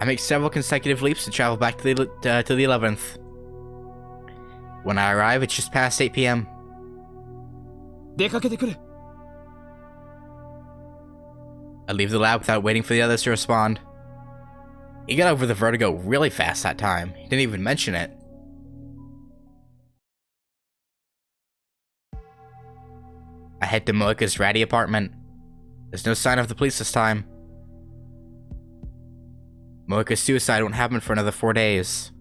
I make several consecutive leaps to travel back to the 11th. When I arrive, it's just past 8 p.m. 出かけてくれ。 I leave the lab without waiting for the others to respond. He got over the vertigo really fast that time. He didn't even mention it. I head to Moeka's ratty apartment. There's no sign of the police this time. Moeka's suicide won't happen for another 4 days.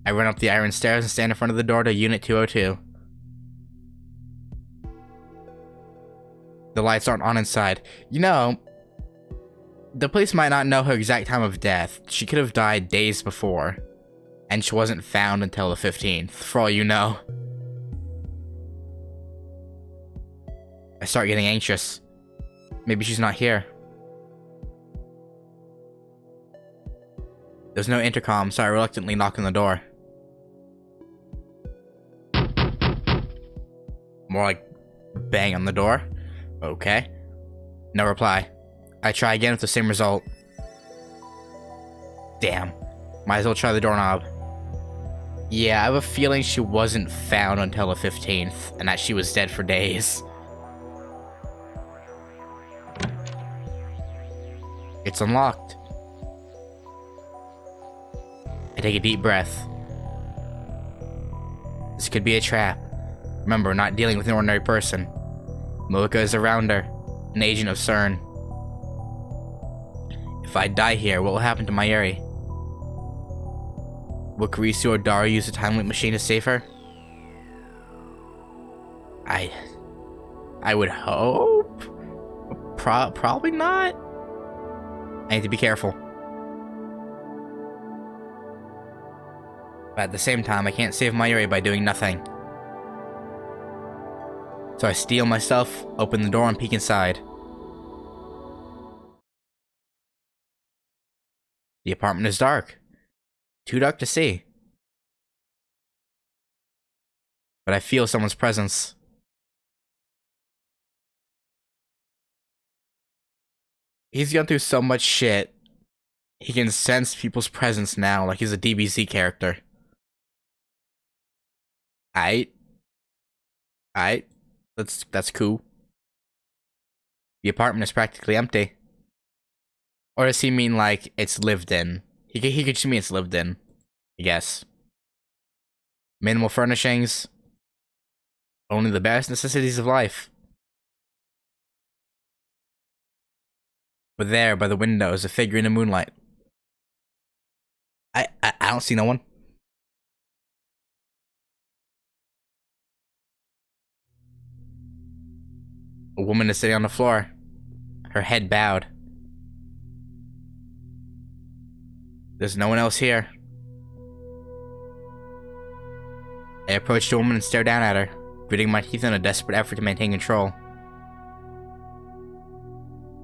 I run up the iron stairs and stand in front of the door to Unit 202. The lights aren't on inside. You know, the police might not know her exact time of death. She could have died days before. And she wasn't found until the 15th, for all you know. I start getting anxious. Maybe she's not here. There's no intercom, so I reluctantly knock on the door. More like bang on the door. Okay. No reply. I try again with the same result. Damn. Might as well try the doorknob. Yeah, I have a feeling she wasn't found until the 15th, and that she was dead for days. It's unlocked. I take a deep breath. This could be a trap. Remember, we're not dealing with an ordinary person. Moeka is a rounder, an agent of CERN. If I die here, what will happen to Mayuri? Will Karisu or Daru use the time loop machine to save her? I would hope? Probably not. I need to be careful. But at the same time, I can't save Mayuri by doing nothing. So I steel myself, open the door, and peek inside. The apartment is dark. Too dark to see. But I feel someone's presence. He's gone through so much shit. He can sense people's presence now, like he's a DBZ character. That's cool. The apartment is practically empty. Or does he mean like it's lived in? He could just mean it's lived in, I guess. Minimal furnishings. Only the barest necessities of life. But there, by the window, is a figure in the moonlight. I don't see no one. A woman is sitting on the floor, her head bowed. There's no one else here. I approach the woman and stare down at her, gritting my teeth in a desperate effort to maintain control.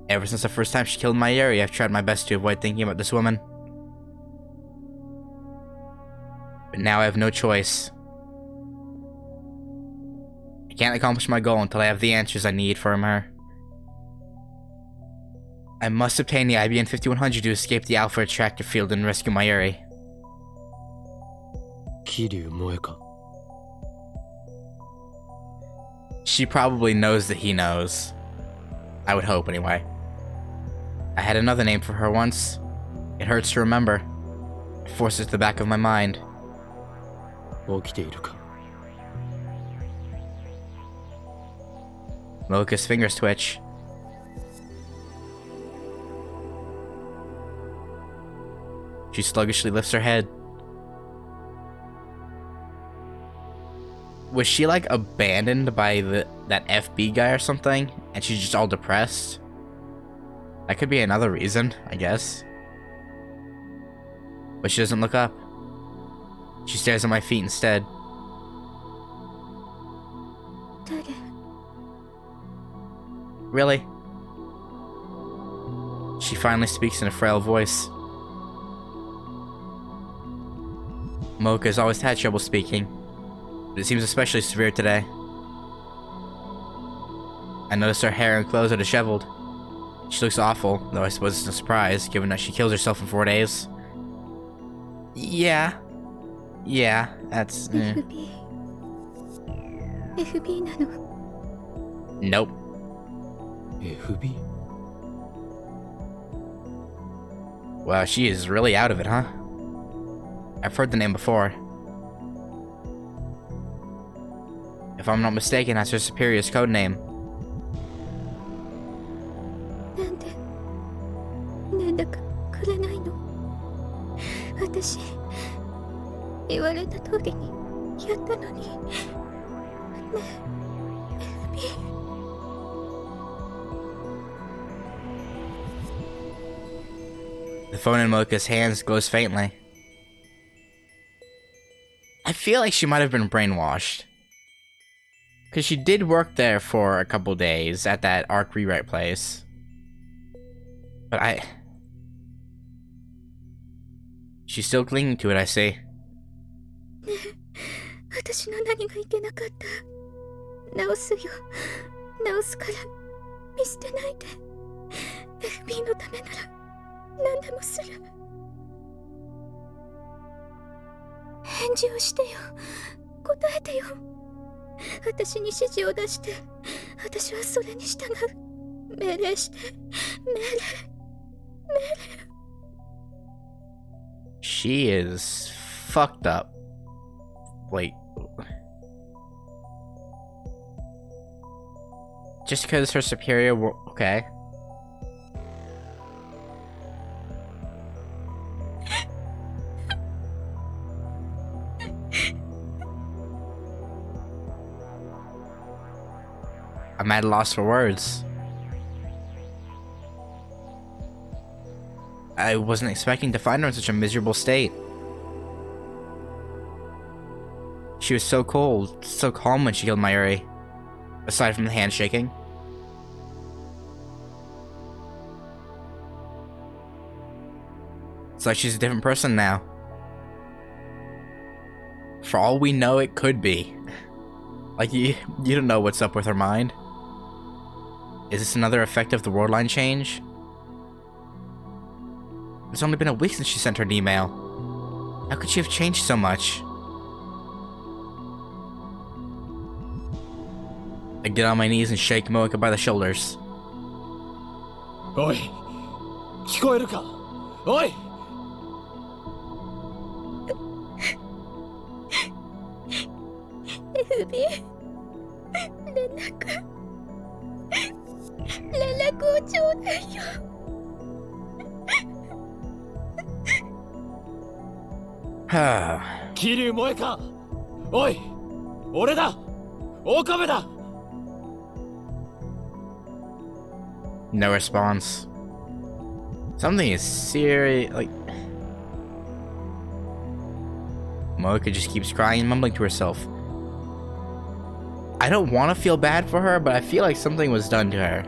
Ever since the first time she killed Mayuri, I've tried my best to avoid thinking about this woman. But now I have no choice. I can't accomplish my goal until I have the answers I need from her. I must obtain the IBN 5100 to escape the Alpha Attractor Field and rescue Mayuri. Kiryu Moeka. She probably knows that he knows. I would hope, anyway. I had another name for her once. It hurts to remember. It forces to the back of my mind. 起きているか? Moeka's fingers twitch. She sluggishly lifts her head. Was she like abandoned by that FB guy or something? And she's just all depressed? That could be another reason, I guess. But she doesn't look up. She stares at my feet instead. Really? She finally speaks in a frail voice. Moeka has always had trouble speaking, but it seems especially severe today. I notice her hair and clothes are disheveled. She looks awful, though I suppose it's no surprise, given that she kills herself in 4 days. Yeah. Yeah, that's... FB なの。 Nope. FB? Wow, she is really out of it, huh? I've heard the name before. If I'm not mistaken, that's her superior's code name. なんで連絡くれないの？私言われた通りにやったのに。ねえ、FB。The phone in Moeka's hands glows faintly. I feel like she might have been brainwashed. Because she did work there for a couple days at that ARC rewrite place. But she's still clinging to it, I see. 私の何がいけなかった？直すよ。直すから見捨てないで。FB のためなら何でもする。返事をしてよ。答えてよ。私に指示を出して、私はそれに従う。命令して、命令。 She is fucked up. Wait. Just because her superior okay. I'm at a loss for words. I wasn't expecting to find her in such a miserable state. She was so cold, so calm when she killed Mayuri. Aside from the handshaking. It's like she's a different person now. For all we know, it could be. Like, you don't know what's up with her mind. Is this another effect of the world line change? It's only been a week since she sent her an email. How could she have changed so much? I get on my knees and shake Moeka by the shoulders. おい、聞こえるか？おい！ FB 連絡をちょうだいよ。桐生萌か？おい、俺だ！岡部だ！ No response. Something is serious. Like, Moeka just keeps crying and mumbling to herself. I don't want to feel bad for her, but I feel like something was done to her.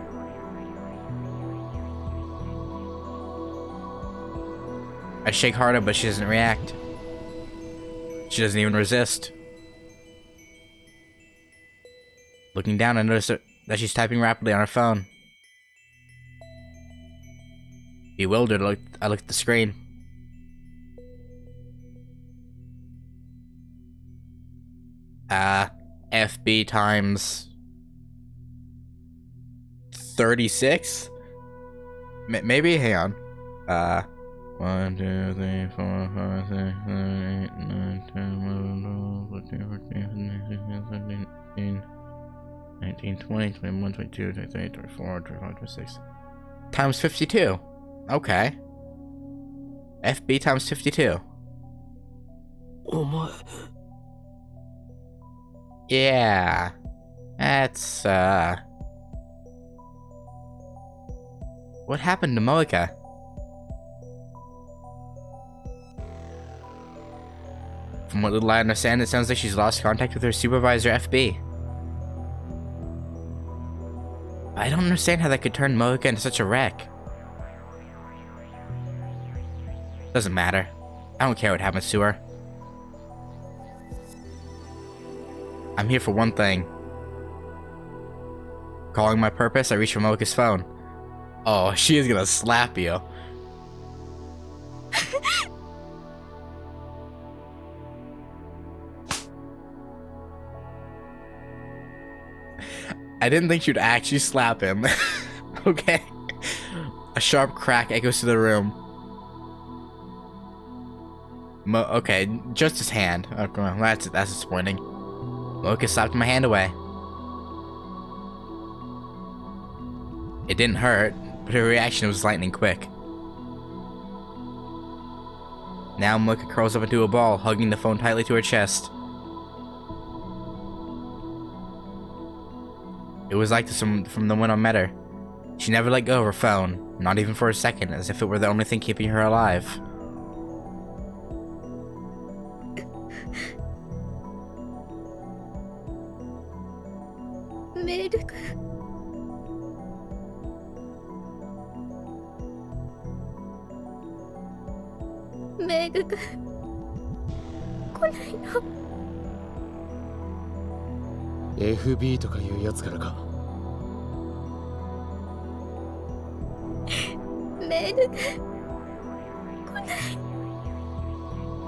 I shake harder, but she doesn't react. She doesn't even resist. Looking down, I notice that she's typing rapidly on her phone. Bewildered, I look at the screen. FB times 36? Maybe, hang on. 1, 2, 3, 4, 5, 6, 7, 8, 9, 10, 11, 12, 13, 14, 15, 16, 17, 19, 20, 21, 22, 23, 24, 25, 26. Times 52. Okay. FB times 52. お前。 Yeah. That's, What happened to Moeka? From what little I understand, it sounds like she's lost contact with her supervisor, FB. I don't understand how that could turn Moeka into such a wreck. Doesn't matter. I don't care what happens to her. I'm here for one thing. Calling my purpose, I reach for Moeka's phone. Oh, she is gonna slap you. I didn't think she'd actually slap him. Okay. A sharp crack echoes through the room. Okay, just his hand. Okay, well, that's disappointing. Moeka slapped my hand away. It didn't hurt, but her reaction was lightning quick. Now Moeka curls up into a ball, hugging the phone tightly to her chest. It was like this from the when I met her. She never let go of her phone, not even for a second, as if it were the only thing keeping her alive. FB とかいうやつからか。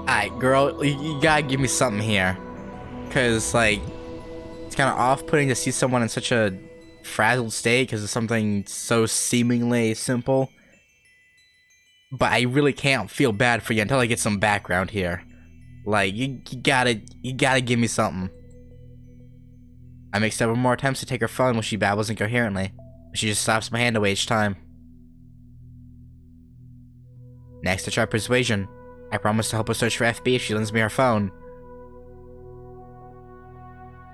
Alright, girl, you gotta give me something here. Cause, like, it's kind of off-putting to see someone in such a frazzled state because of something so seemingly simple. But I really can't feel bad for you until I get some background here. Like, you gotta give me something. I make several more attempts to take her phone when she babbles incoherently, but she just slaps my hand away each time. Next, I try persuasion. I promise to help her search for FB if she lends me her phone.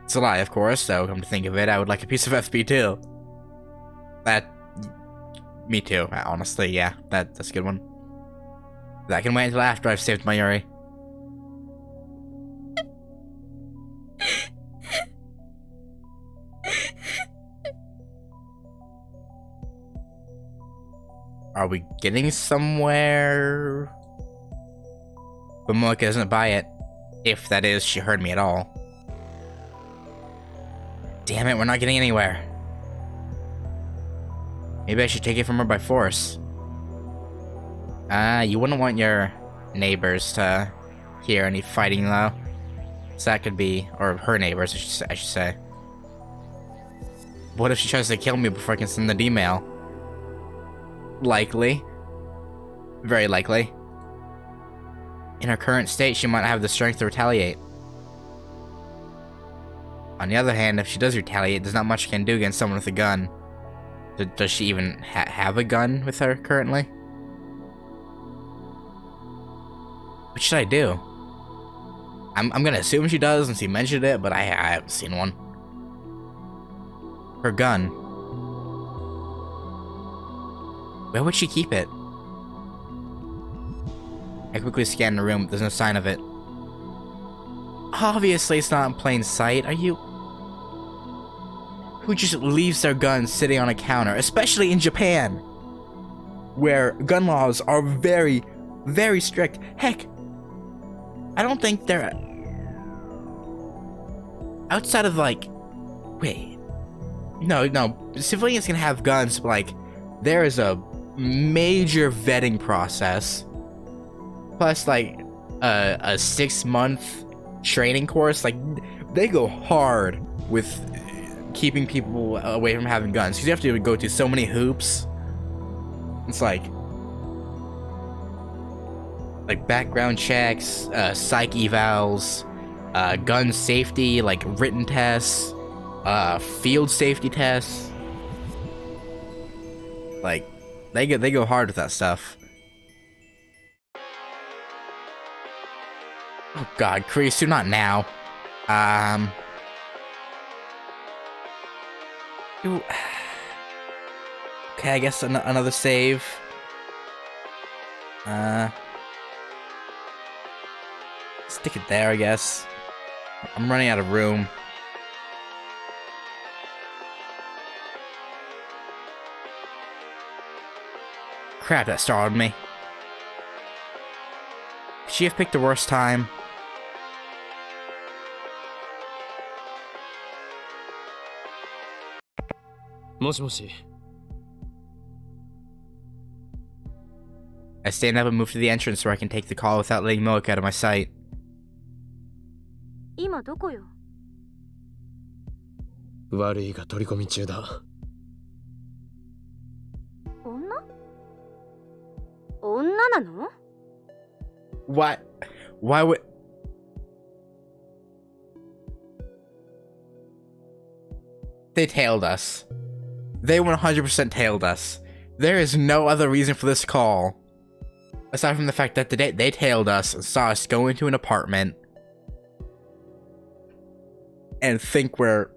It's a lie, of course, though, come to think of it, I would like a piece of FB too. Me too, honestly, yeah, that's a good one. That can wait until after I've saved my Yuri. Are we getting somewhere? But Moeka doesn't buy it. If that is, she heard me at all. Damn it, we're not getting anywhere. Maybe I should take it from her by force. You wouldn't want your neighbors to hear any fighting, though. So that could be, or her neighbors, I should say. What if she tries to kill me before I can send the email? Likely. Very likely. In her current state, she might not have the strength to retaliate. On the other hand, if she does retaliate, there's not much she can do against someone with a gun. Does she even have a gun with her currently? What should I do? I'm gonna assume she does since he mentioned it, but I haven't seen one. Her gun. Where would she keep it? I quickly scan the room, but there's no sign of it. Obviously it's not in plain sight, are you? Who just leaves their gun sitting on a counter, especially in Japan, where gun laws are very, very strict. Heck, I don't think they're... Outside of, like... Wait. No, civilians can have guns, but, like, there is a major vetting process. Plus, like, a 6-month training course. Like, they go hard with keeping people away from having guns. Because you have to go through so many hoops. It's like background checks, psych evals, gun safety, like written tests, field safety tests. Like, they go hard with that stuff. Oh god, Kurisu, not now. Okay, I guess another save. Stick it there, I guess. I'm running out of room. Crap, that startled me. Could she have picked the worst time? I stand up and move to the entrance where I can take the call without letting Moeka out of my sight. 今どこよ。悪いが取り込み中だ。女なの？ What? Why would... They tailed us. They 100% tailed us. There is no other reason for this call. Aside from the fact that they tailed us and saw us go into an apartment and think we're...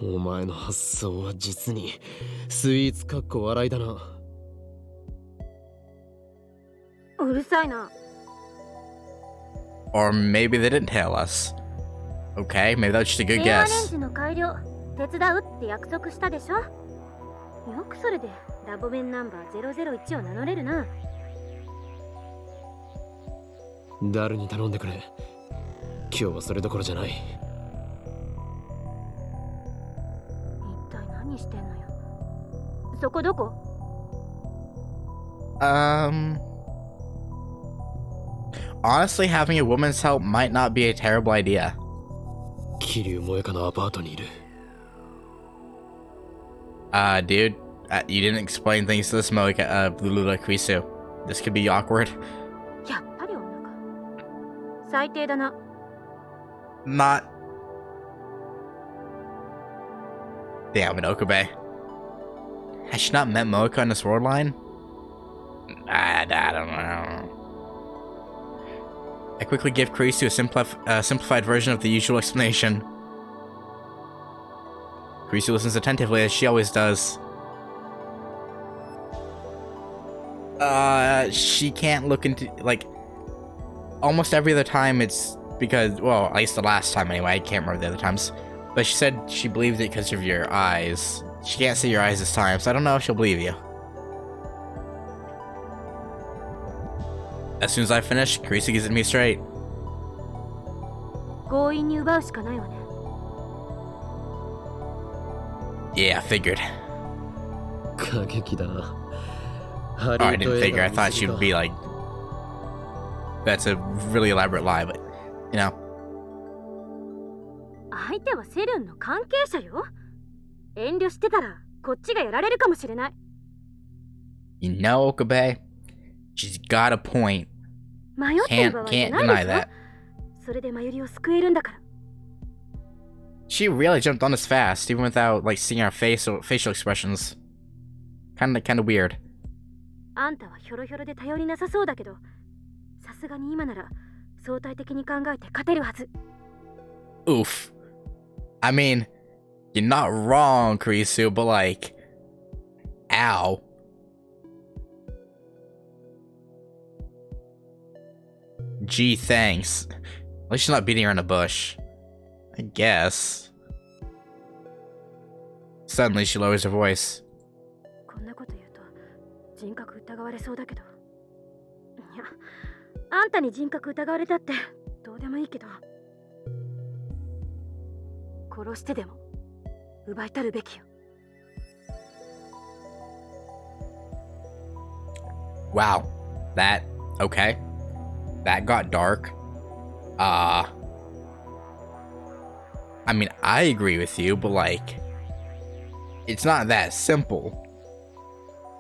お前の発想は実にスイーツかっこ笑いだな。うるさいな。 Or maybe they didn't tail us. Okay, maybe that's just a good エアレン guess. ジの改良手伝うって約束したでしょ。よくそれでラボ弁ナンバー001を名乗れるな。誰に頼んでくれ。今日はそれどころじゃない。一体何してんのよ。そこどこ？ Honestly, having a woman's help might not be a terrible idea. 桐生萌香のアパートにいる。Dude, you didn't explain things to this Moeka, Krisu. This could be awkward. やっぱり女か。最低だな。 Not. Damn it, Okabe. Has she not met Moeka on this world line? I don't know. I quickly give Krisu a simplified version of the usual explanation. Krisu listens attentively as she always does. She can't look into, like, almost every other time it's because, well, at least the last time anyway, I can't remember the other times. But she said she believed it because of your eyes. She can't see your eyes this time, so I don't know if she'll believe you. As soon as I finish, Krisu gives it to me straight. 強引に奪うしかないわね。 Yeah, I figured. 過激だな。 Oh, I didn't figure. I thought she would be like... That's a really elaborate lie, but, you know. 相手はセルンの関係者よ。遠慮してたらこっちがやられるかもしれない。 You know, Okabe, she's got a point. 迷ってる場合じゃ Can't ないで deny しょ。 that. それでマユリを救えるんだから。 She really jumped on us fast, even without, like, seeing our facial expressions. Kinda weird. あんたはヒョロヒョロで頼りなさそうだけど、さすがに今なら相対的に考えて勝てるはず。 Oof. I mean, you're not wrong, Krisu, but like... Ow. Gee, thanks. At least she's not beating around the bush. I guess. Suddenly, she lowers her voice. こんなこと言うと人格疑われそうだけど。いや、あんたに人格疑われたってどうでもいいけど。殺してでも奪いたるべきよ。 Wow. That... Okay. That got dark. I mean, I agree with you, but like... It's not that simple.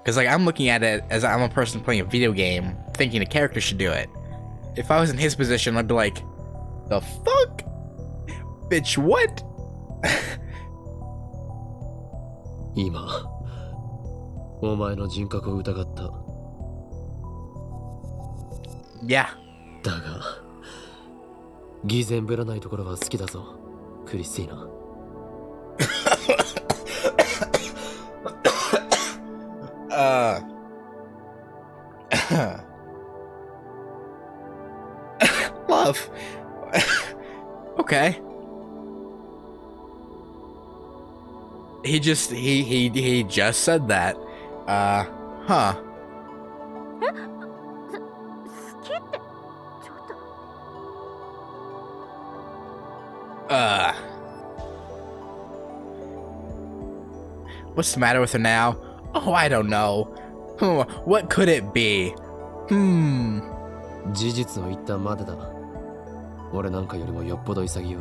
Because like, I'm looking at it as I'm a person playing a video game, thinking a character should do it. If I was in his position, I'd be like... The fuck? Bitch, what? 今、お前の人格を疑った。 Yeah. だが、偽善ぶらないところは好きだぞ、クリスティーナ。Love. Okay. He just said that. Huh. 好きってちょっと。 What's the matter with her now? Oh, I don't know. What could it be? 事実を言ったまでだ。俺なんかよりもよっぽど潔い。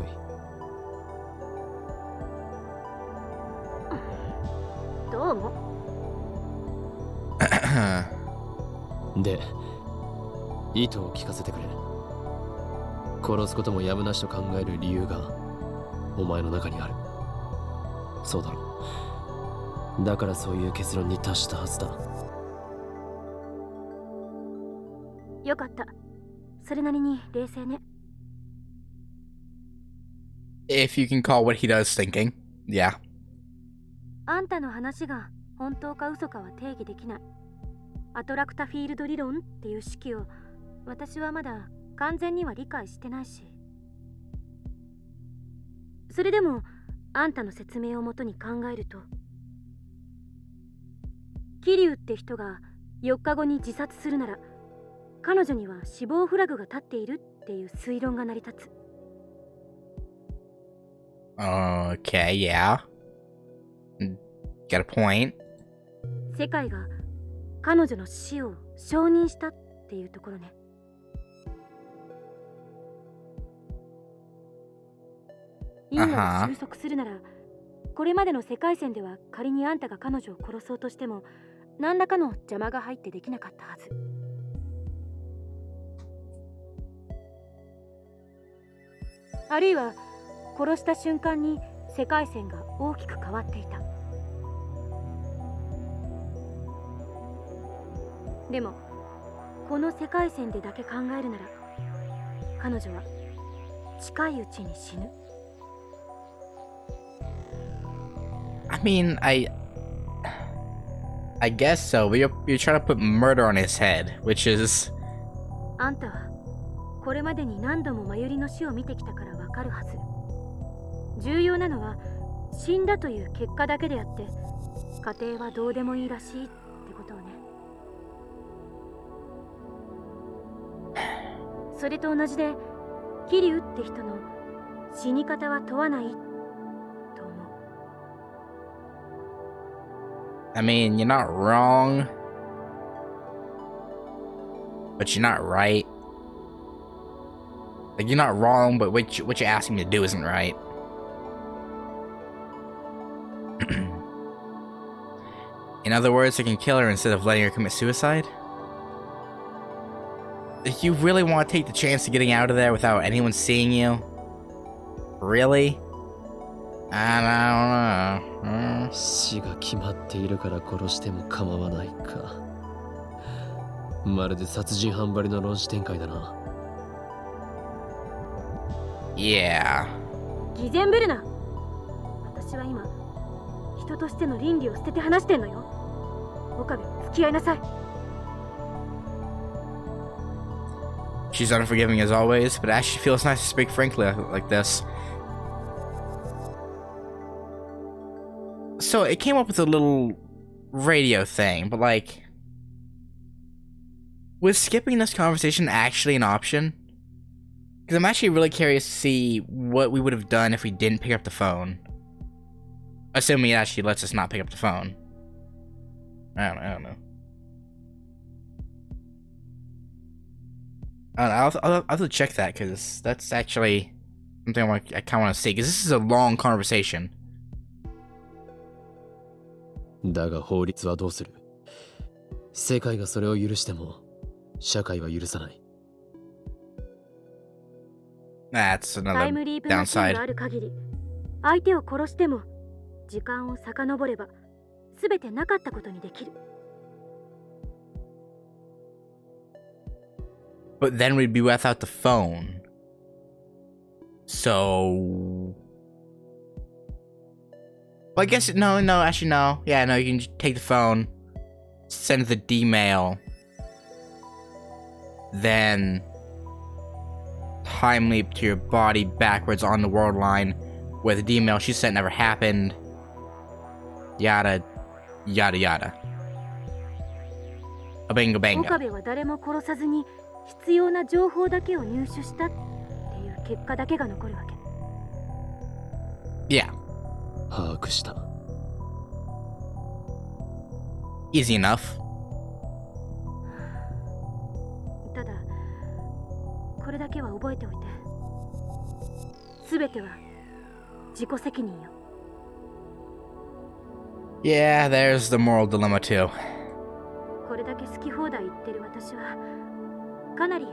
どうも。で、意図を聞かせてくれ。殺すこともやむなしと考える理由がお前の中にある。そうだろう。だからそういう結論に達したはずだ。よかった。それなりに冷静ね。If you can call what he does thinking. Yeah. あんたの話が本当か嘘かは定義できない。アトラクタフィールド理論っていう式を私はまだ完全には理解してないし。それでもあんたの説明をもとに考えると、桐生って人が4日後に自殺するなら彼女には死亡フラグが立っているっていう推論が成り立つ。Okay, yeah. Got a point. 世界が彼女の死を承認したっていうところね。因果が収束するなら、これまでの世界線では仮にあんたが彼女を殺そうとしても何らかの邪魔が入ってできなかったはず。あるいは殺した瞬間に世界線が大きく変わっていた。でもこの世界線でだけ考えるなら彼女は近いうちに死ぬ。I mean, I guess so, but you're trying to put murder on his head, which is... あんたはこれまでに何度もマユリの死を見てきたからわかるはず。重要なのは死んだという結果だけであって過程はどうでもいいらしいってことをね。それと同じで桐生って人の死に方は問わないと思う。I mean, you're not wrong, but you're not right. Like, you're not wrong, but what you're asking me to do isn't right. In other words, you can kill her instead of letting her commit suicide? If you really want to take the chance of getting out of there without anyone seeing you? Really? I don't know. 死が決まっているから殺しても構わないか。まるで殺人犯ばりの論旨展開だな。Yeah. 偽善ぶるな。私は今人としての倫理を捨てて話してんのよ。岡部、付き合いなさい。She's unforgiving as always, but it actually feels nice to speak frankly like this. So it came up with a little radio thing, but like, was skipping this conversation actually an option? Because I'm actually really curious to see what we would have done if we didn't pick up the phone. Assuming it actually lets us not pick up the phone. I don't know. I'll have to check that, because that's actually something I kind of want to see, because this is a long conversation. だが法律はどうする？世界がそれを許しても社会は許さない。That's タイ another ムリープマシンが downside. ある限り相手を殺しても時間を遡れば全てなかったことにできる。But then we'd be without the phone. So... Well, I guess, no, actually no. Yeah, no, you can just take the phone, send the D-mail, then time leap to your body backwards on the world line where the D-mail she sent never happened. Yada, yada, yada. A bingo bango. 岡部は誰も殺さずに必要な情報だけを入手したっていう結果だけが残るわけ。Yeah. 把握した。Easy enough. けは覚えておいて。すべては自己責任よ。Yeah, there's the moral dilemma too. これだけ好き放題言ってる私はかなり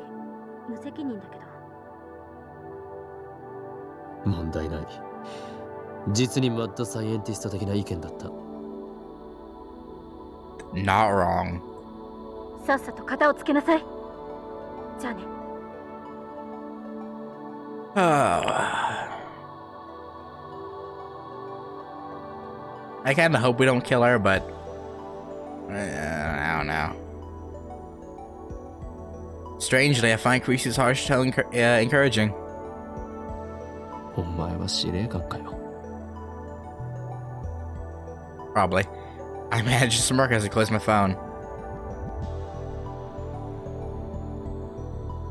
無責任だけど。問題ない。実にマッドサイエンティスト的な意見だった。Not wrong. さっさと片をつけなさい。じゃあね。I kinda hope we don't kill her, but I don't know. Strangely, I find Creasy's harsh tone encouraging. お前は司令官かよ。Probably. I managed to smirk as I closed my phone.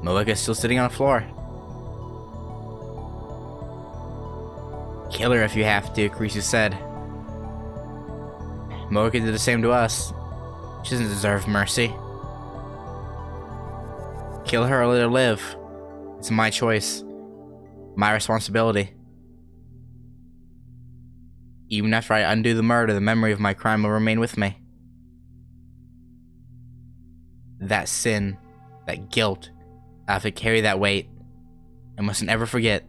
Moeka's still sitting on the floor. Kill her if you have to, Creasy said. Moeka did the same to us. She doesn't deserve mercy. Kill her or let her live. It's my choice. My responsibility. Even after I undo the murder, the memory of my crime will remain with me. That sin, that guilt, I have to carry that weight. I mustn't ever forget.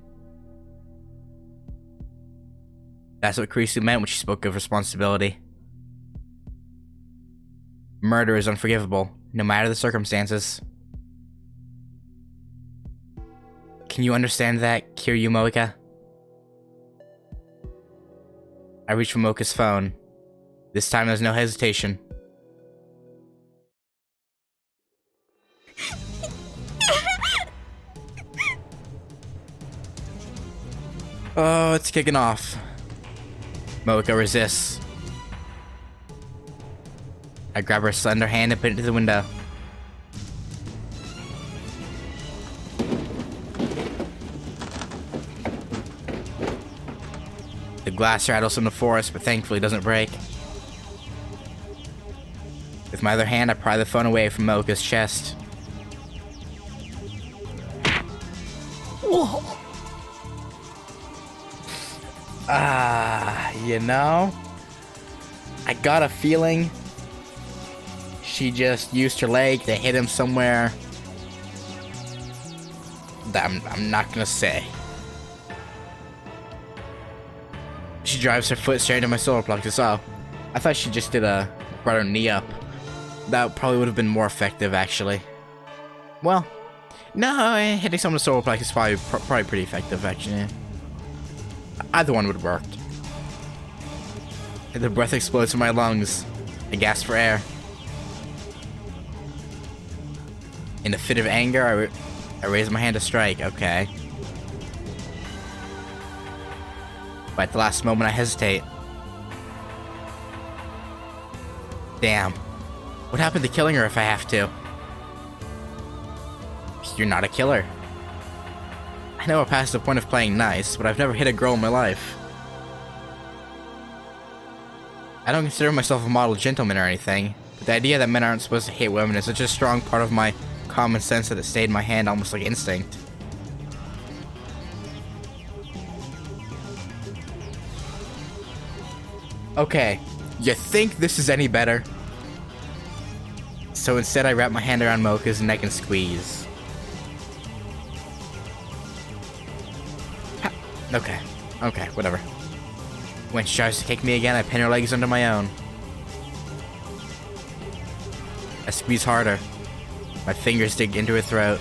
That's what Creasy meant when she spoke of responsibility. Murder is unforgivable, no matter the circumstances. Can you understand that, Kiryu Moeka? I reached for Moeka's phone. This time there's no hesitation. Oh, it's kicking off. Moeka resists. I grab her slender hand and put it to the window. The glass rattles from the forest, but thankfully doesn't break. With my other hand, I pry the phone away from Moeka's chest. You know? I got a feeling she just used her leg to hit him somewhere that I'm not gonna say. She drives her foot straight into my solar plexus. Oh, I thought she just brought her knee up. That probably would have been more effective, actually. Well, no, hitting someone with solar plexus is probably pretty effective, actually. Either one would have worked. The breath explodes from my lungs. I gasp for air. In a fit of anger, I raise my hand to strike. Okay. But at the last moment, I hesitate. Damn. What happened to killing her if I have to? You're not a killer. I know we're past the point of playing nice, but I've never hit a girl in my life. I don't consider myself a model gentleman or anything, but the idea that men aren't supposed to hate women is such a strong part of my common sense that it stayed in my hand almost like instinct. Okay, you think this is any better? So instead I wrap my hand around Moeka's neck and squeeze. Okay, whatever. When she tries to kick me again, I pin her legs under my own. I squeeze harder. My fingers dig into her throat.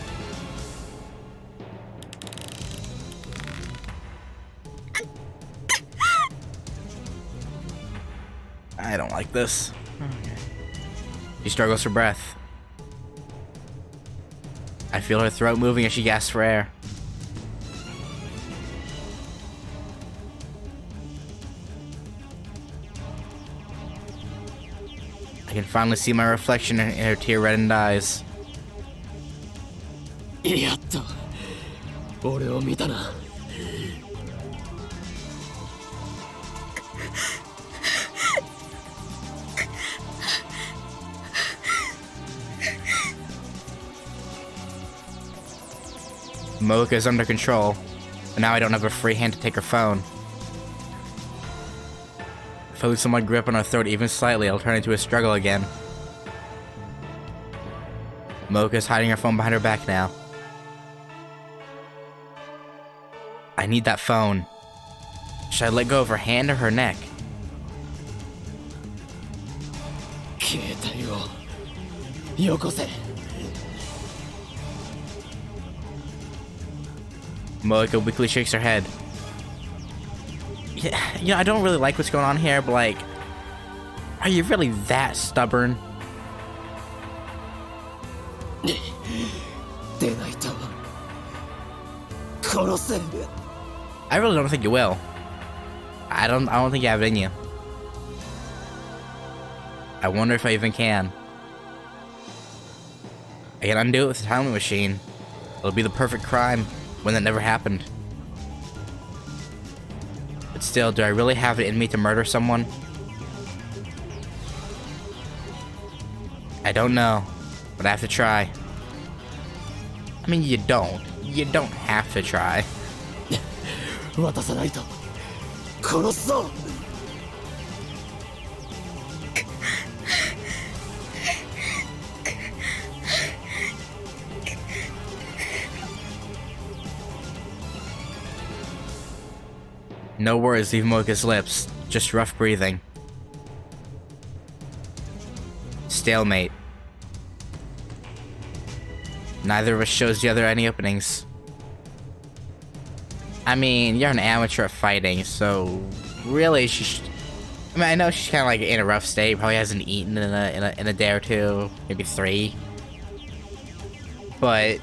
I don't like this. She struggles for breath. I feel her throat moving as she gasps for air. I can finally see my reflection in her tear-reddened eyes. やっと俺を見たな。Moeka is under control, but now I don't have a free hand to take her phone. If I lose someone grip on her throat even slightly, it'll turn into a struggle again. Moeka is hiding her phone behind her back now. I need that phone. Should I let go of her hand or her neck? 携帯をよこせ。 Moeka weakly shakes her head. Yeah, you know, I don't really like what's going on here, but like, are you really that stubborn? 出ないと殺せ。 I really don't think you will. I don't think you have it in you. I wonder if I even can. I can undo it with the timing machine. It'll be the perfect crime when that never happened. But still, do I really have it in me to murder someone? I don't know, but I have to try. I mean, you don't. You don't have to try. 渡さないと殺すぞ。 No words leave Moeka's lips, just rough breathing. Stalemate. Neither of us shows the other any openings. I mean, you're an amateur at fighting, so really I mean, I know she's kind of like in a rough state. Probably hasn't eaten in a day or two, maybe 3. But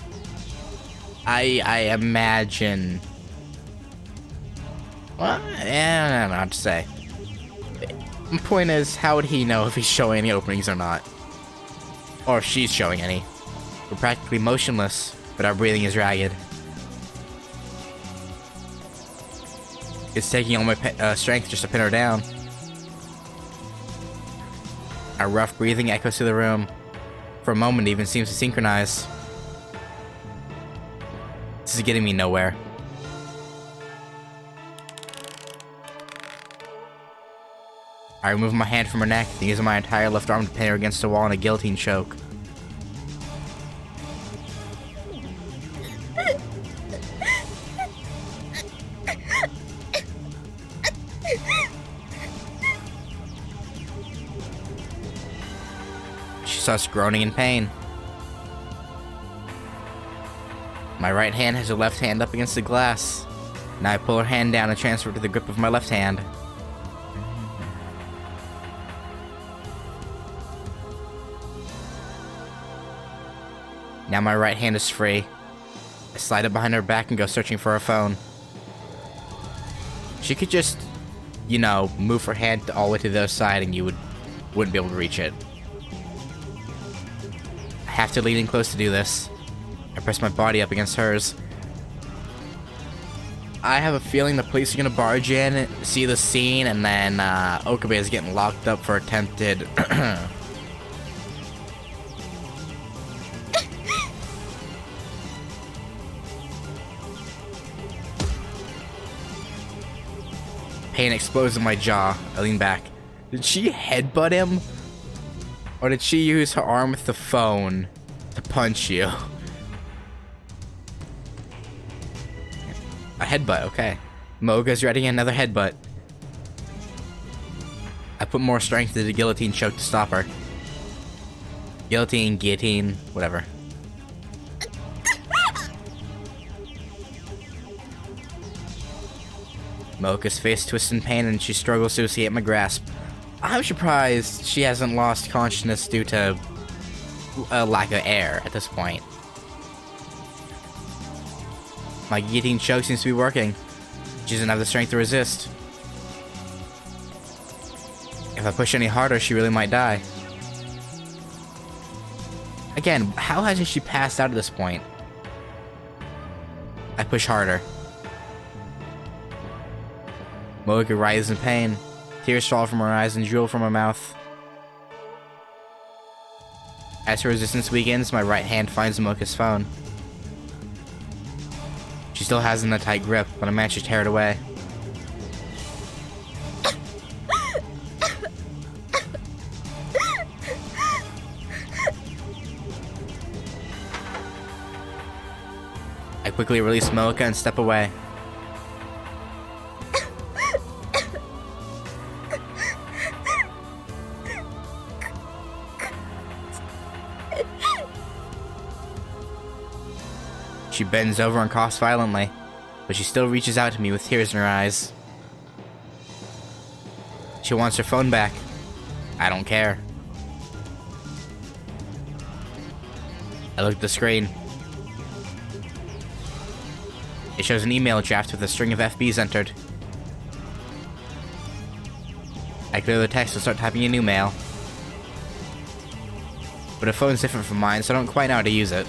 I imagine. Well, I don't know what to say. The point is, how would he know if he's showing any openings or not? Or if she's showing any. We're practically motionless, but our breathing is ragged. It's taking all my strength just to pin her down. Our rough breathing echoes through the room. For a moment, it even seems to synchronize. This is getting me nowhere. I remove my hand from her neck, then using my entire left arm to pin her against the wall in a guillotine choke. She starts groaning in pain. My right hand has her left hand up against the glass. Now I pull her hand down and transfer it to the grip of my left hand. Now my right hand is free. I slide it behind her back and go searching for her phone. She could just, you know, move her hand all the way to the other side and you wouldn't be able to reach it. I have to lean in close to do this. I press my body up against hers. I have a feeling the police are gonna barge in, see the scene, and then Okabe is getting locked up for attempted Pain explodes in my jaw. I lean back. Did she headbutt him? Or did she use her arm with the phone to punch you? A headbutt, okay. Moeka's ready, another headbutt. I put more strength into the guillotine choke to stop her. Guillotine, whatever. Moeka's face twists in pain and she struggles to escape my grasp. I'm surprised she hasn't lost consciousness due to a lack of air at this point. My guillotine choke seems to be working. She doesn't have the strength to resist. If I push any harder, she really might die. Again, how hasn't she passed out at this point? I push harder. Moeka writhes in pain. Tears fall from her eyes and drool from her mouth. As her resistance weakens, my right hand finds Moeka's phone. She still has it in a tight grip, but I managed to tear it away. I quickly release Moeka and step away. She bends over and coughs violently, but she still reaches out to me with tears in her eyes. She wants her phone back. I don't care. I look at the screen. It shows an email draft with a string of FBs entered. I clear the text and start typing a new mail. But her phone's different from mine, so I don't quite know how to use it.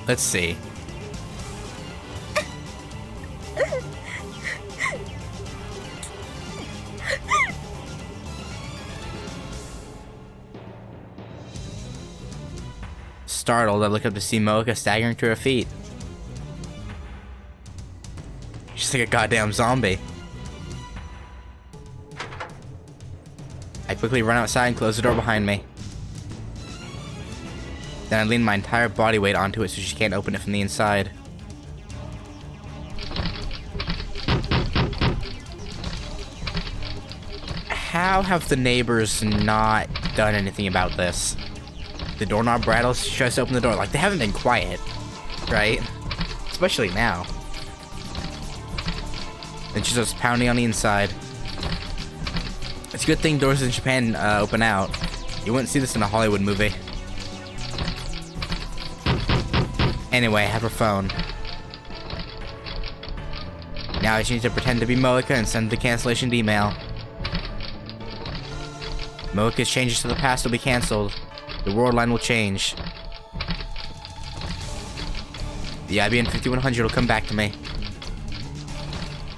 Let's see. Startled, I look up to see Moeka staggering to her feet. She's like a goddamn zombie. I quickly run outside and close the door behind me. Then I lean my entire body weight onto it so she can't open it from the inside. How have the neighbors not done anything about this? The doorknob rattles, she tries to open the door. Like, they haven't been quiet, right? Especially now. Then she starts pounding on the inside. It's a good thing doors in Japan open out. You wouldn't see this in a Hollywood movie. Anyway, I have her phone. Now I just need to pretend to be Moeka and send the cancellation email. Moeka's changes to the past will be cancelled. The world line will change. The IBM 5100 will come back to me.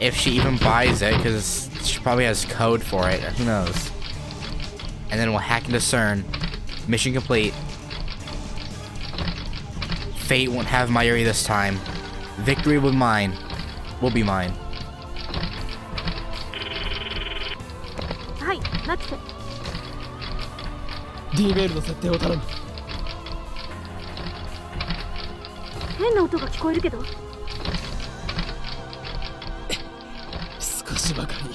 If she even buys it, because she probably has code for it, who knows. And then we'll hack into CERN. Mission complete. Fate won't have my Yuri this time. Victory will be mine. Will be mine. Hi, Max. D メールの設定を頼む。変な音が聞こえるけど。少しばかり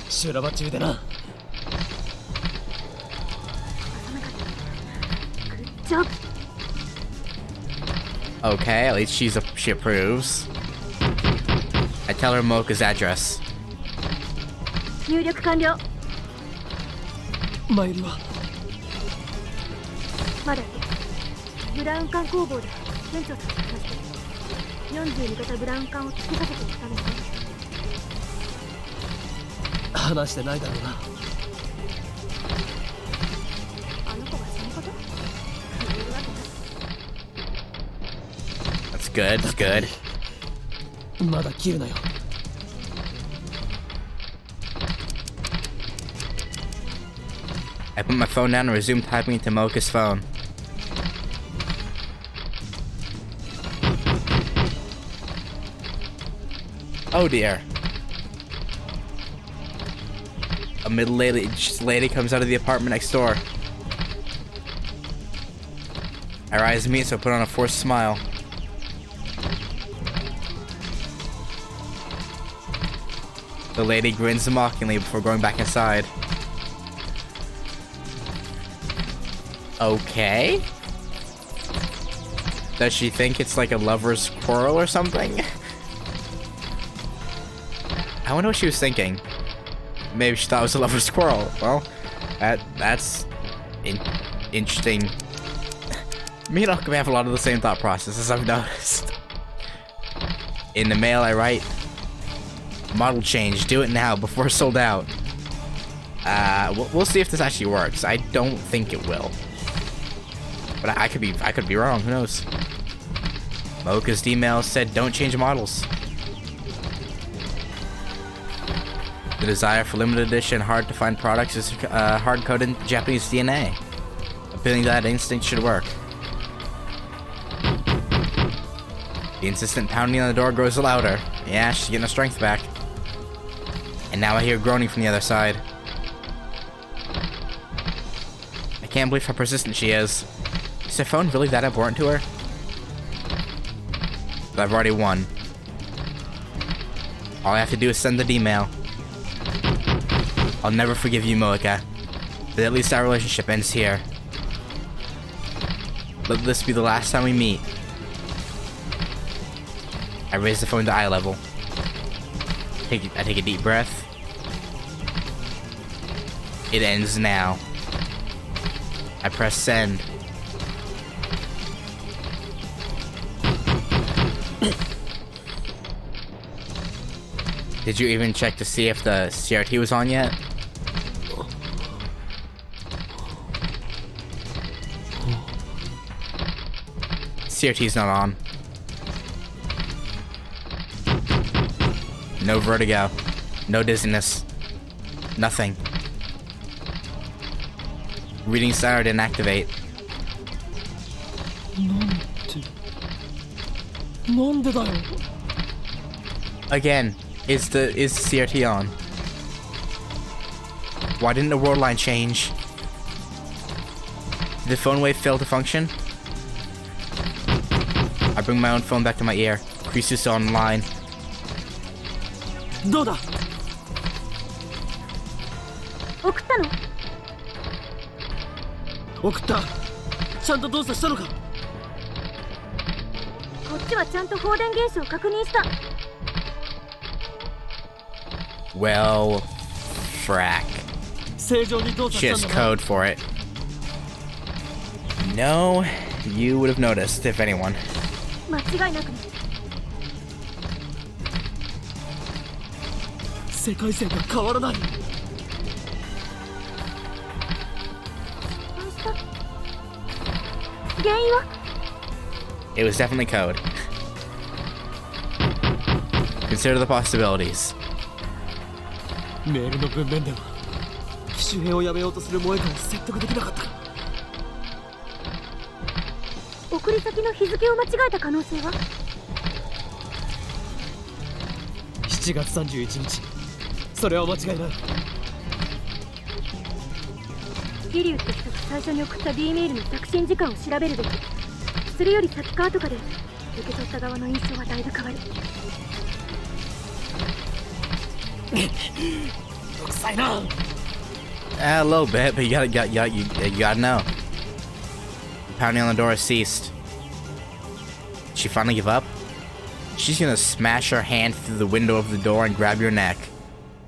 修羅場中でな。じゃあ。Okay, at least she approves. I tell her Moeka's address. 入力完了。マイルはまだブラウン管工房で店長さんと話して42型ブラウン管をつけさせていくために話してないだろうな。あの子がそのこと言えるわけない。That's good, that's good. まだ切るなよ。I put my phone down and resume typing into Moeka's phone. Oh dear. A middle-aged lady comes out of the apartment next door. Our eyes meet, so I put on a forced smile. The lady grins mockingly before going back inside. Okay. Does she think it's like a lover's quarrel or something? I wonder what she was thinking. Maybe she thought it was a lover's quarrel. Well, that's interesting. Me and Akame have a lot of the same thought processes, I've noticed. In the mail I write, model change, do it now before it's sold out. We'll see if this actually works. I don't think it will. But I could be wrong, who knows? Moeka's email said don't change models. The desire for limited edition, hard to find products is hard-coded in Japanese DNA. Appealing that instinct should work. The insistent pounding on the door grows louder. Yeah, she's getting her strength back. And now I hear groaning from the other side. I can't believe how persistent she is. Is her phone really that important to her? But I've already won. All I have to do is send the email. I'll never forgive you, Moeka. But at least our relationship ends here. Let this be the last time we meet. I raise the phone to eye level. I take a deep breath. It ends now. I press send. Did you even check to see if the CRT was on yet? CRT's not on. No vertigo. No dizziness. Nothing. Reading center didn't activate. なんでだよ Again, is the CRT on? Why didn't the world line change? Did the phone wave fail to function? I bring my own phone back to my ear. Krisus online. どうだ送ったの？送った。ちゃんと動作したのか？こっちはちゃんと放電現象を確認した。Well, frack. 正常に動作 She した has んだな。 code for it. No, you would have noticed, if anyone. 間違いなくね。世界線が変わらない。失敗した。原因は？ It was definitely code. Consider the possibilities. メールの文面では機種変をやめようとする萌えかを説得できなかった。送り先の日付を間違えた可能性は？ 7月31日。それは間違いない。リリュウって人が最初に送った D メールの着信時間を調べるべき。それより先か後かで受け取った側の印象はだいぶ変わる。独裁な。A little bit, but you gotta know. Pounding on the door has ceased. Did she finally give up? She's gonna smash her hand through the window of the door and grab your neck.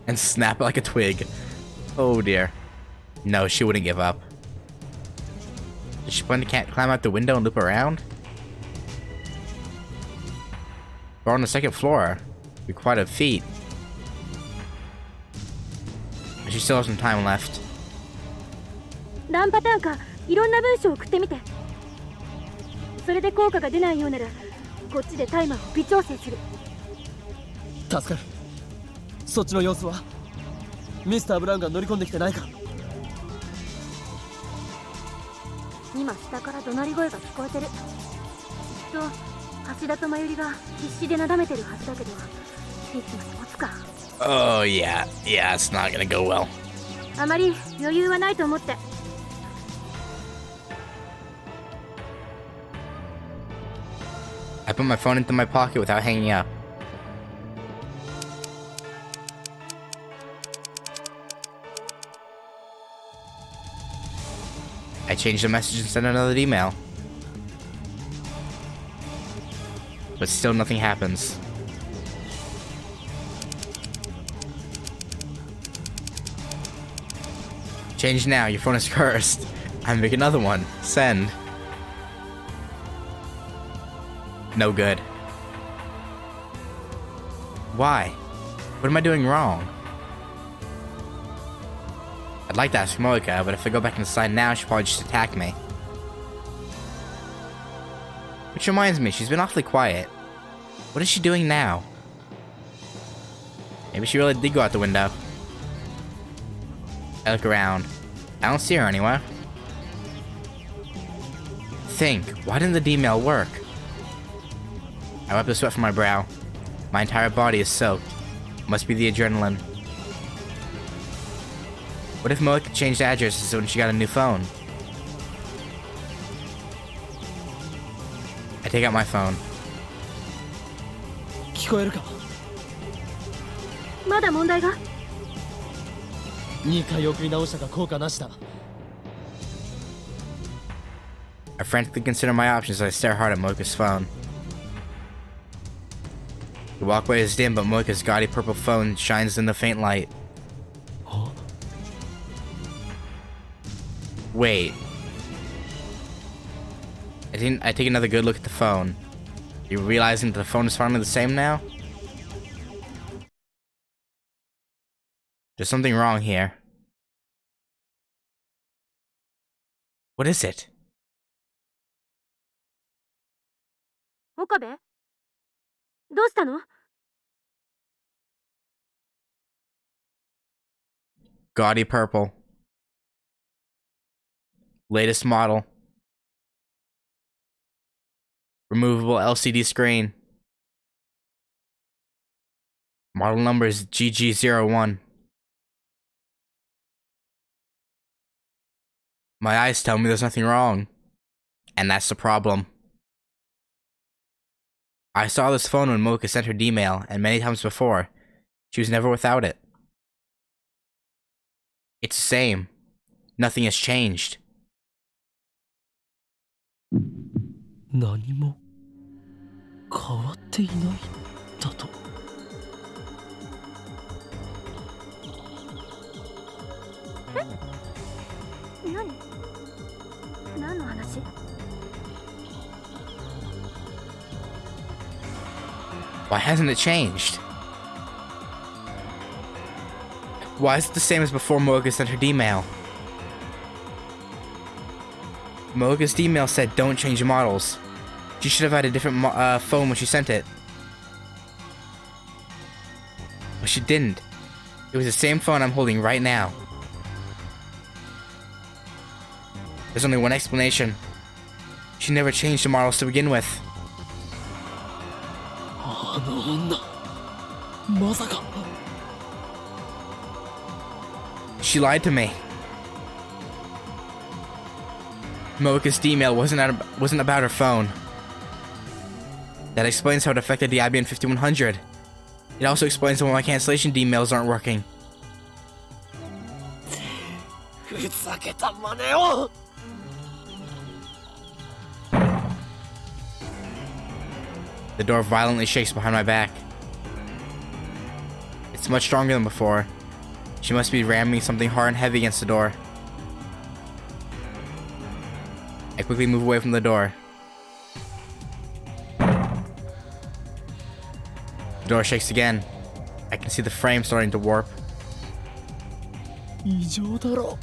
And snap it like a twig. Oh dear. No, she wouldn't give up. Is she planning to climb out the window and loop around? We're on the second floor. Be quite a feat. But she still has some time left. 何パターンかいろんな文章を送ってみて。それで効果が出ないようならこっちでタイマーを微調整する。助かる。そっちの様子は？ミスター・ブラウンが乗り込んできてないか？今下から怒鳴り声が聞こえてる。きっと橋田と真由里が必死でなだめてるはずだけど、いつまで持つか。Oh yeah, it's not gonna go well. あまり余裕はないと思って。I put my phone into my pocket without hanging up. I changed the message and sent another email. But still nothing happens. Change now, your phone is cursed. I make another one. Send. No good. Why? What am I doing wrong? I'd like to ask Moeka, but if I go back inside now, she'll probably just attack me. Which reminds me, she's been awfully quiet. What is she doing now? Maybe she really did go out the window. I look around. I don't see her anywhere. Think, why didn't the D-mail work? I wipe the sweat from my brow. My entire body is soaked. Must be the adrenaline. What if Moeka changed addresses when she got a new phone? I take out my phone. 聞こえるか？まだ問題が？ 2回送り直したが効果なしだ。 I frantically consider my options as I stare hard at Moeka's phone. The walkway is dim, but Moeka's gaudy purple phone shines in the faint light. Huh? Wait. I take another good look at the phone. You realizing that the phone is finally the same now? There's something wrong here. What is it? 岡部？どうしたの？ Gaudy purple. Latest model. Removable LCD screen. Model number is GG01. My eyes tell me there's nothing wrong. And that's the problem. I saw this phone when Moeka sent her D-mail, and many times before. She was never without it. It's the same. Nothing has changed. 何も変わっていないだと。何の話？ Why hasn't it changed? Why is it the same as before Moeka sent her D-mail? Moeka's D-mail said don't change models. She should have had a different phone when she sent it. But she didn't. It was the same phone I'm holding right now. There's only one explanation. She never changed the models to begin with. あの女、まさか。 She lied to me. Moeka's D-mail wasn't about her phone. That explains how it affected the IBM 5100. It also explains why my cancellation D-mails aren't working. ふざけた真似を。 The door violently shakes behind my back. It's much stronger than before. She must be ramming something hard and heavy against the door. I quickly move away from the door. The door shakes again. I can see the frame starting to warp. 異常だろ。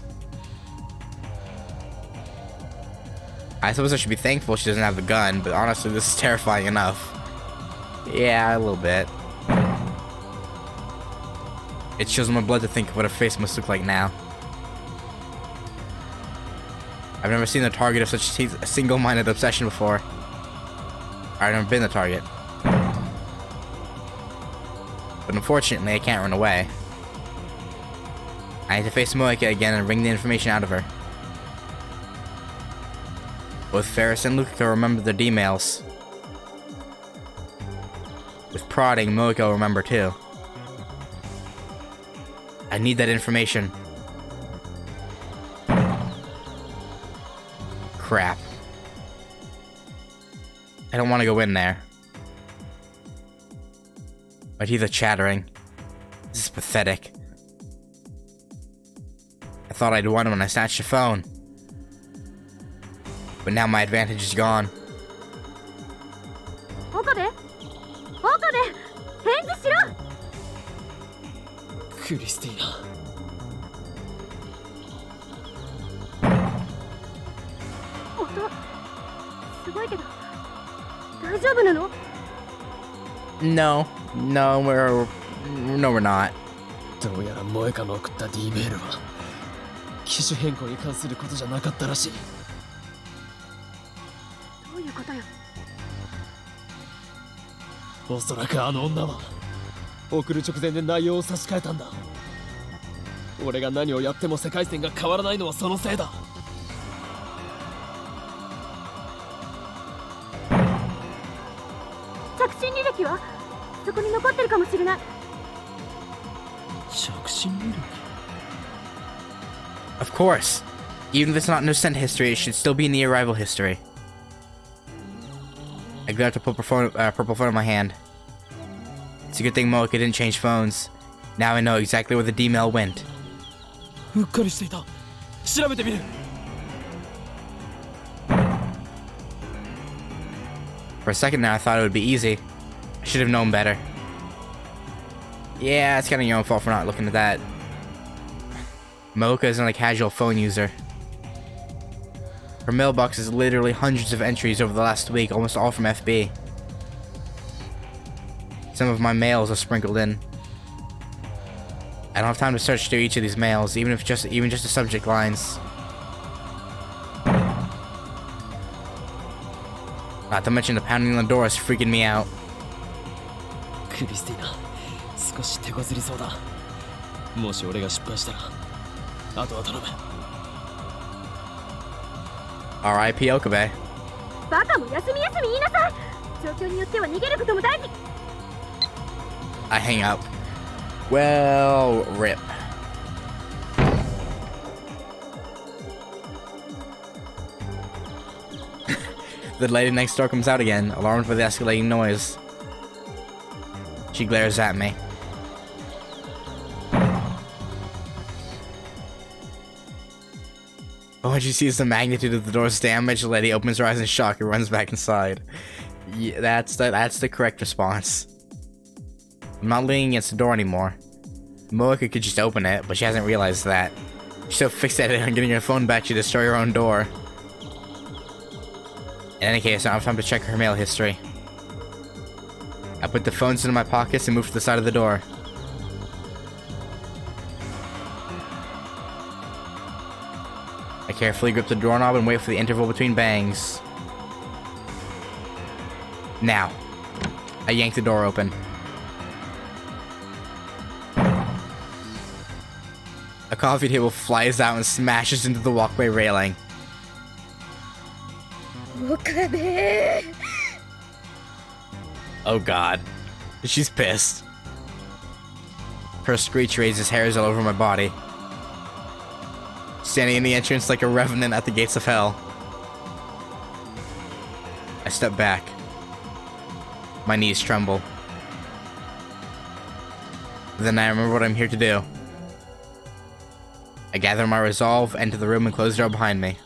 I suppose I should be thankful she doesn't have a gun, but honestly, this is terrifying enough. Yeah, a little bit. It chills my blood to think of what her face must look like now. I've never seen the target of such a single-minded obsession before. I've never been the target. But unfortunately, I can't run away. I need to face Moeka again and wring the information out of her. Both Ferris and Luca remember their D-mails. With prodding, Moeka will remember too. I need that information. Crap. I don't want to go in there. My teeth are chattering. This is pathetic. I thought I'd won when I snatched the phone. But now my advantage is gone. 岡部？岡部！返事しろ！ クリスティーナ。 音すごいけど大丈夫なの？ No, we're not. どうやら萌歌の送った D メールは機種変更に関することじゃなかったらしい。どういうことよ？おそらくあの女は送る直前で内容を差し替えたんだ。俺が何をやっても世界線が変わらないのはそのせいだ。着信履歴はそこに残ってるかもしれない。着信履歴 Of course. Even if it's not in the sent history, it should still be in the arrival history. I grabbed a purple phone in my hand. It's a good thing Moeka didn't change phones. Now I know exactly where the D-mail went. うっかりしていた。調べてみる。For a second there, I thought it would be easy. I should have known better. Yeah, it's kind of your own fault for not looking at that. Moeka isn't a casual phone user. Her mailbox is literally hundreds of entries over the last week, almost all from FB. Some of my mails are sprinkled in. I don't have time to search through each of these mails, even just the subject lines. Not to mention the pounding on the door is freaking me out. クリスティーナ、少し手こずりそうだ。もし俺が失敗したら、あとは頼む。R.I.P. Okabe. バカも休み言いなさい。状況によっては逃げることも大事。I hang up. Well, rip. The lady next door comes out again, alarmed by the escalating noise. She glares at me. But when she sees the magnitude of the door's damage, the lady opens her eyes in shock and runs back inside. Yeah, that's the correct response. I'm not leaning against the door anymore. Moeka could just open it, but she hasn't realized that. She's so fixated on getting her phone back, she destroyed her own door. In any case, I don't have time to check her mail history. I put the phones into my pockets and moved to the side of the door. I carefully grip the doorknob and wait for the interval between bangs. Now. I yank the door open. A coffee table flies out and smashes into the walkway railing. Oh god. She's pissed. Her screech raises hairs all over my body. Standing in the entrance like a revenant at the gates of hell. I step back. My knees tremble. Then I remember what I'm here to do. I gather my resolve, enter the room, and close the door behind me.